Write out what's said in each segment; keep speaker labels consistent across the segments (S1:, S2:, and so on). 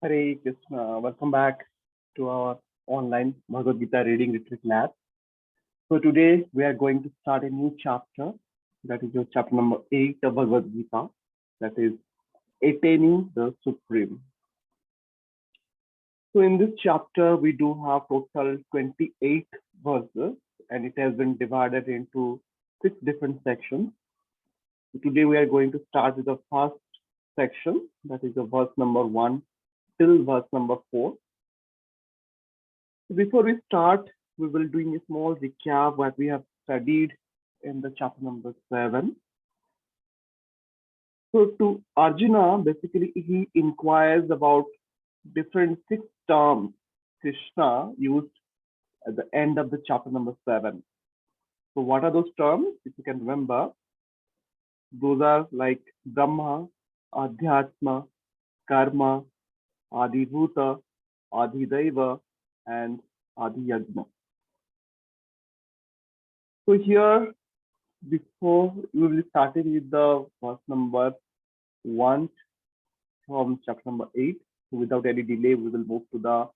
S1: Hare Krishna. Welcome back to our online Bhagavad Gita reading retreat lab. So today we are going to start a new chapter. That is your chapter number 8 of Bhagavad Gita. That is Attaining the Supreme. So in this chapter we do have total 28 verses and it has been divided into 6 different sections. So today we are going to start with the first section. That is the verse number 1 till verse number 4. Before we start, we will doing a small recap what we have studied in the chapter number 7. So to Arjuna, basically he inquires about different 6 terms Krishna used at the end of the chapter number 7. So what are those terms? If you can remember, those are like Brahma, Adhyatma, Karma, Adibhuta, Adhidaiva, and Adhiyagna. So here before we will starting with the verse number 1 from chapter number 8. So without any delay, we will move to the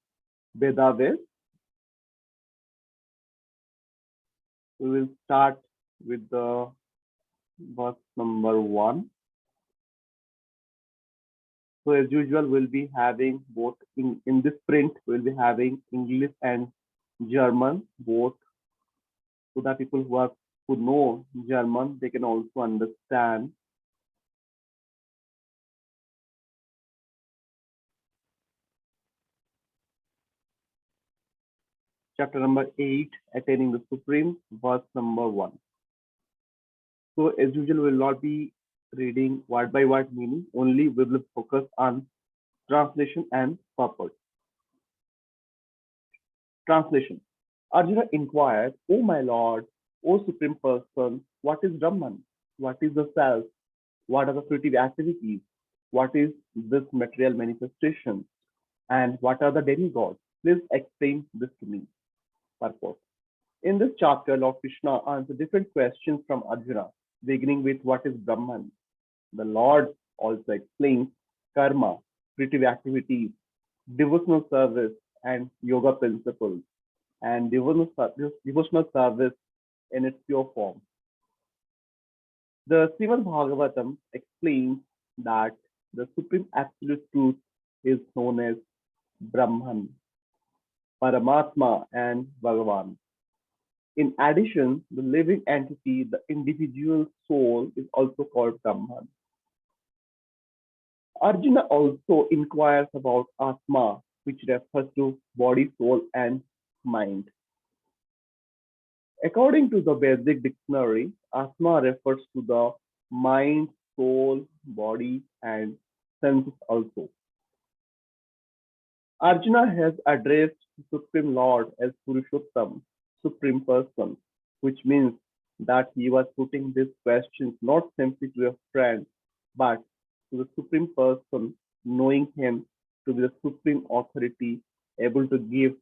S1: Vedaves. We will start with the verse number 1. So as usual, we'll be having both in this print, we'll be having English and German both, so that people who know German, they can also understand. Chapter number 8, Attaining the Supreme, verse number 1. So as usual, we will not be reading word by word meaning, only we will focus on translation and purport. Translation. Arjuna inquired, O my lord, O supreme person, what is Brahman? What is the self? What are the fruitive activities? What is this material manifestation? And what are the demigods? Please explain this to me. Purport. In this chapter, Lord Krishna answered different questions from Arjuna, beginning with what is Brahman. The Lord also explains karma, creative activities, devotional service, and yoga principles, and devotional service in its pure form. The Srimad Bhagavatam explains that the supreme absolute truth is known as Brahman, Paramatma, and Bhagavan. In addition, the living entity, the individual soul, is also called Brahman. Arjuna also inquires about Atma, which refers to body, soul, and mind. According to the Vedic dictionary, Atma refers to the mind, soul, body, and senses also. Arjuna has addressed the Supreme Lord as Purushottam, Supreme Person, which means that he was putting these questions not simply to a friend, but to the Supreme Person, knowing him to be the supreme authority, able to give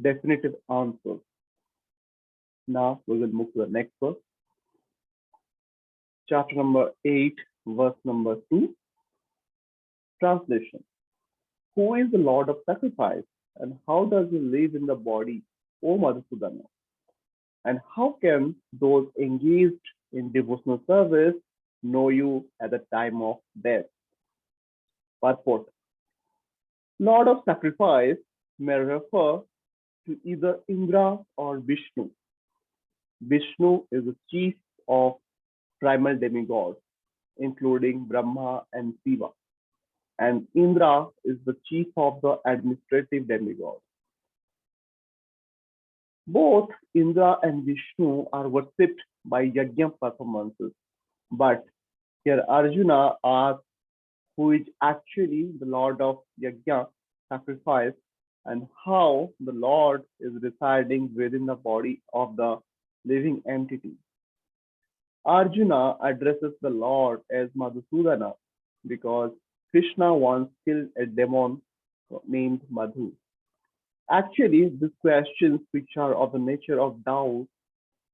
S1: definitive answers. Now we will move to the next verse. Chapter number 8, verse number 2. Translation. Who is the Lord of sacrifice, and how does he live in the body, O Madhusudana? And how can those engaged in devotional service know you at the time of death? Purport. Lord of sacrifice may refer to either Indra or Vishnu. Vishnu is the chief of primal demigods, including Brahma and Shiva, and Indra is the chief of the administrative demigods. Both Indra and Vishnu are worshipped by yajna performances, but here Arjuna asks who is actually the Lord of yajna, sacrifice, and how the Lord is residing within the body of the living entity. Arjuna addresses the Lord as Madhusudana because Krishna once killed a demon named Madhu. Actually, these questions, which are of the nature of doubt,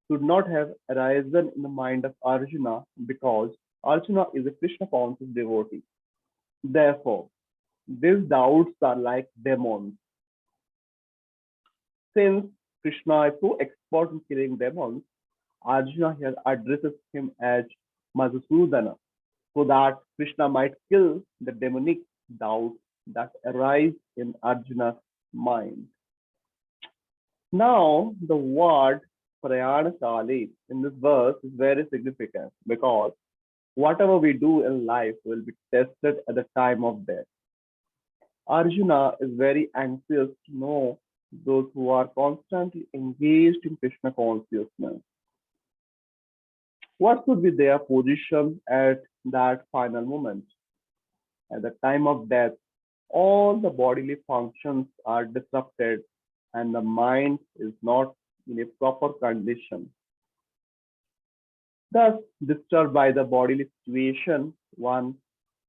S1: should not have arisen in the mind of Arjuna because Arjuna is a Krishna conscious devotee. Therefore, These doubts are like demons. Since Krishna is so expert in killing demons, Arjuna here addresses him as Madhusudana so that Krishna might kill the demonic doubts that arise in Arjuna's mind. Now, the word Prayanakali in this verse is very significant because whatever we do in life will be tested at the time of death. Arjuna is very anxious to know those who are constantly engaged in Krishna consciousness. What should be their position at that final moment? At the time of death, all the bodily functions are disrupted and the mind is not in a proper condition. Thus, disturbed by the bodily situation, one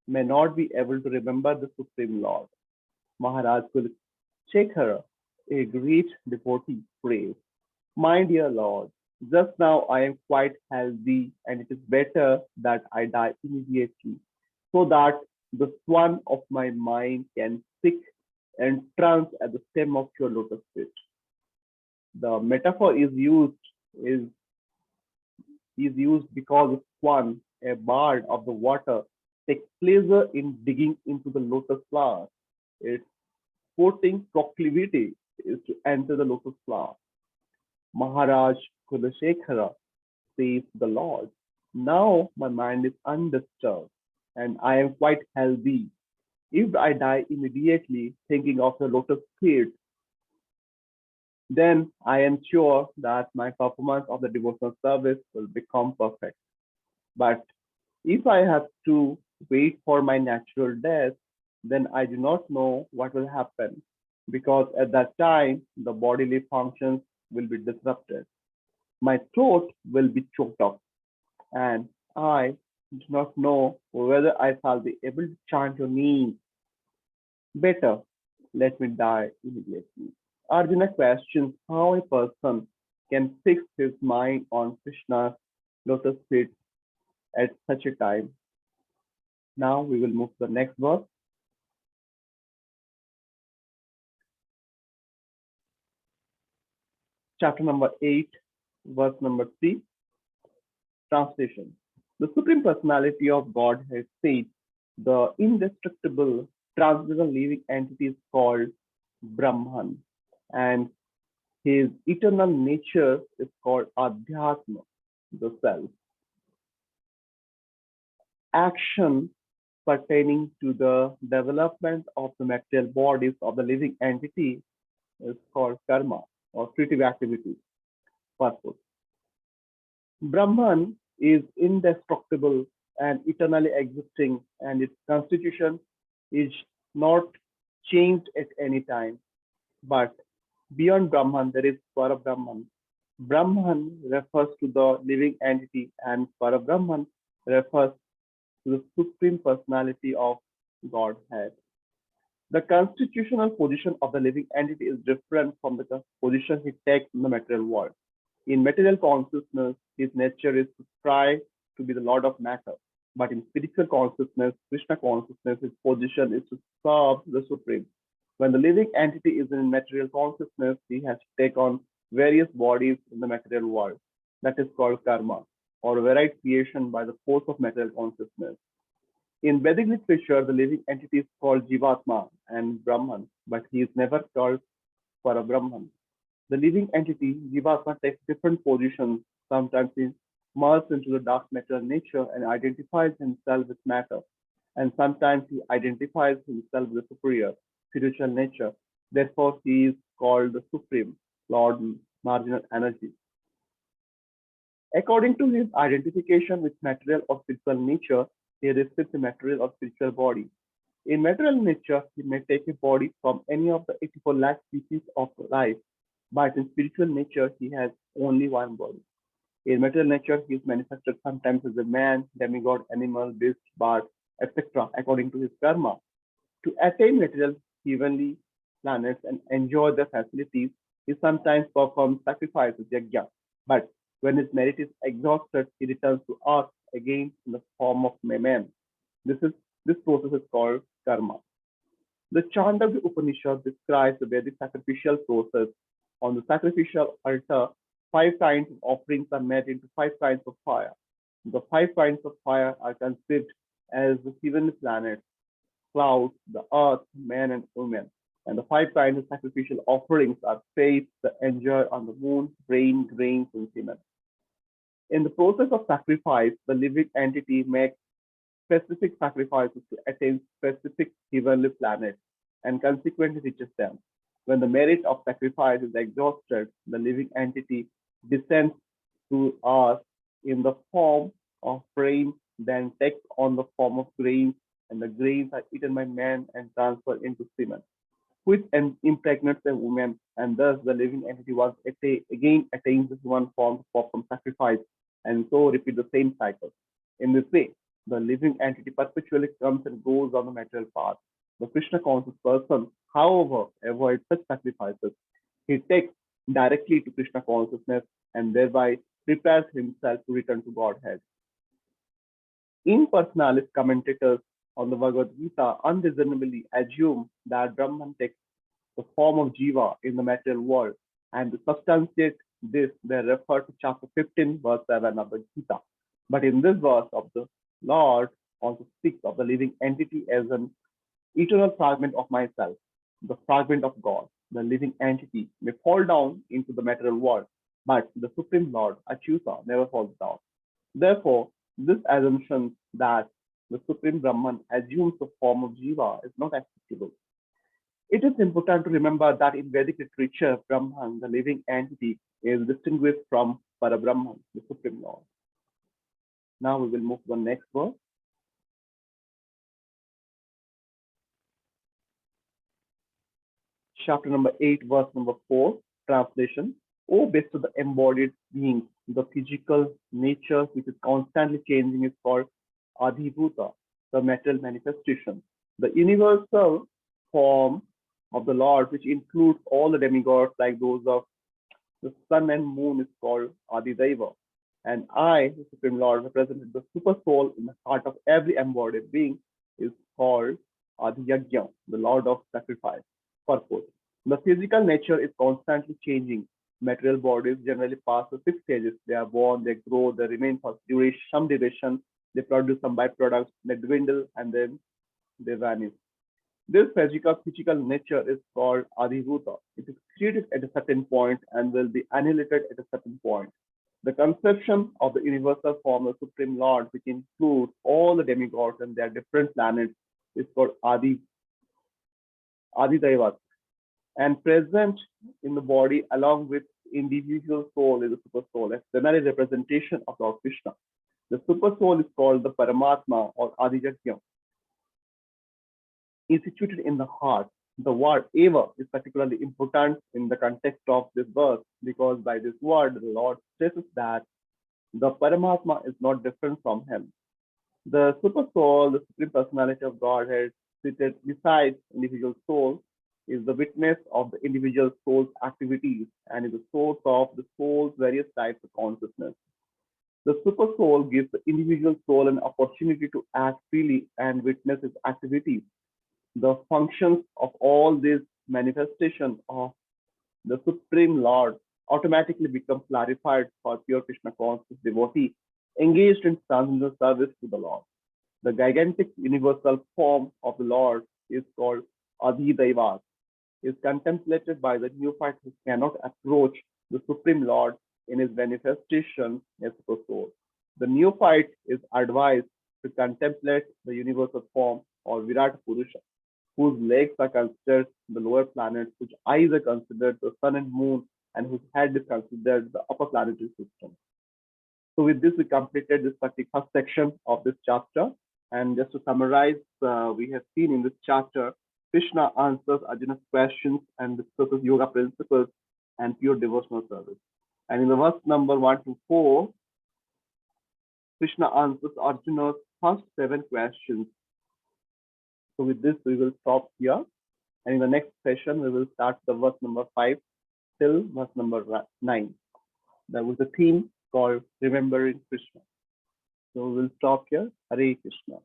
S1: may not be able to remember the Supreme Lord. Maharaj Kulshekhara, a great devotee, prays, my dear Lord, just now I am quite healthy and it is better that I die immediately so that the swan of my mind can stick and trance at the stem of your lotus feet. The metaphor is, is used because the swan, a bird of the water, takes pleasure in digging into the lotus flower. Its sporting proclivity is to enter the lotus flower. Maharaj Kulashekara says the Lord, now my mind is undisturbed and I am quite healthy. If I die immediately thinking of the lotus feet, then I am sure that my performance of the devotional service will become perfect. But if I have to wait for my natural death, then I do not know what will happen because at that time the bodily functions will be disrupted. My throat will be choked up, and I do not know whether I shall be able to chant your name. Better let me die immediately. Arjuna questions how a person can fix his mind on Krishna's lotus feet at such a time. Now we will move to the next verse, chapter number 8, verse number 3, translation. The Supreme Personality of Godhead says the indestructible transcendental living entity is called Brahman, and his eternal nature is called Adhyatma, the self. Action pertaining to the development of the material bodies of the living entity is called karma or creative activity. Purpose. Brahman is indestructible and eternally existing, and its constitution is not changed at any time. But beyond Brahman, there is Parabrahman. Brahman refers to the living entity, and Parabrahman refers to the supreme personality of Godhead. The constitutional position of the living entity is different from the position he takes in the material world. In material consciousness, his nature is to strive to be the Lord of matter. But in spiritual consciousness, Krishna consciousness, his position is to serve the Supreme. When the living entity is in material consciousness, he has to take on various bodies in the material world. That is called karma, or varied creation by the force of material consciousness. In Vedic literature, the living entity is called Jivatma and Brahman, but he is never called Parabrahman. The living entity, Jivatma, takes different positions. Sometimes he merges into the dark matter nature and identifies himself with matter, and sometimes he identifies himself with the superior, spiritual nature. Therefore, he is called the Supreme, Lord Marginal Energy. According to his identification with material or spiritual nature, he receives a material or spiritual body. In material nature, he may take a body from any of the 84 lakh species of life, but in spiritual nature, he has only one body. In material nature, he is manifested sometimes as a man, demigod, animal, beast, bird, etc., according to his karma. To attain material heavenly planets and enjoy their facilities, he sometimes performs sacrifices, yajna. But when his merit is exhausted, he returns to earth again in the form of man. This is this process is called karma. The Chandogya Upanishad describes the Vedic sacrificial process. On the sacrificial altar, five kinds of offerings are made into five kinds of fire. The five kinds of fire are conceived as the heavenly planets, clouds, the earth, men and women. And the five kinds of sacrificial offerings are faith, the enjoy on the moon, rain, grains, and semen. In the process of sacrifice, the living entity makes specific sacrifices to attain specific heavenly planets and consequently reaches them. When the merit of sacrifice is exhausted, the living entity descends to earth in the form of rain, then takes on the form of grains, and the grains are eaten by men and transferred into semen, which impregnates a woman, and thus the living entity once again attains this one form to perform sacrifice, and so repeat the same cycle. In this way, the living entity perpetually comes and goes on the material path. The Krishna conscious person, however, avoids such sacrifices. He takes directly to Krishna consciousness and thereby prepares himself to return to Godhead. Impersonalist commentators on the Bhagavad Gita unreasonably assume that Brahman takes the form of Jiva in the material world, and to substantiate this, they refer to chapter 15, verse 7 of the Gita. But in this verse of the Lord also speaks of the living entity as an eternal fragment of myself, the fragment of God. The living entity may fall down into the material world, but the Supreme Lord, Achyuta, never falls down. Therefore, this assumption that the Supreme Brahman assumes the form of Jiva is not acceptable. It is important to remember that in Vedic literature, Brahman, the living entity, is distinguished from Parabrahman, the Supreme Lord. Now we will move to the next verse. Chapter number 8, verse number 4, translation. O best of the embodied beings, the physical nature which is constantly changing is called Adhibhuta, the material manifestation. The universal form of the Lord, which includes all the demigods like those of the sun and moon, is called Adidaiva. And I, the Supreme Lord, represented the super soul in the heart of every embodied being, is called Adiyagya, the Lord of sacrifice. Purpose. The physical nature is constantly changing. Material bodies generally pass through six stages. They are born, they grow, they remain for some duration, they produce some byproducts, they dwindle, and then they vanish. This physical nature is called Adhibhuta. It is created at a certain point and will be annihilated at a certain point. The conception of the universal form of Supreme Lord, which includes all the demigods and their different planets, is called Adidaiva, and present in the body along with individual soul is the super soul, a primary representation of Lord Krishna. The super soul is called the Paramatma or Adiyagya, is situated in the heart. The word Eva is particularly important in the context of this verse because by this word, the Lord stresses that the Paramatma is not different from him. The super soul, the supreme personality of Godhead, seated beside individual soul, is the witness of the individual soul's activities and is the source of the soul's various types of consciousness. The super soul gives the individual soul an opportunity to act freely and witness its activities. The functions of all these manifestations of the Supreme Lord automatically become clarified for pure Krishna conscious devotee engaged in transcendental service to the Lord. The gigantic universal form of the Lord is called Adhidaiva, is contemplated by the neophyte who cannot approach the Supreme Lord in his manifestation as super soul. The neophyte is advised to contemplate the universal form or Virat Purusha, whose legs are considered the lower planets, whose eyes are considered the sun and moon, and whose head is considered the upper planetary system. So with this, we completed this particular section of this chapter. And just to summarize, we have seen in this chapter, Krishna answers Arjuna's questions and discusses yoga principles and pure devotional service. And in the verse number 1 to 4, Krishna answers Arjuna's first 7 questions. So with this, we will stop here. And in the next session, we will start the verse number 5 till verse number 9. There was a theme called Remembering Krishna. So we will stop here. Hare Krishna.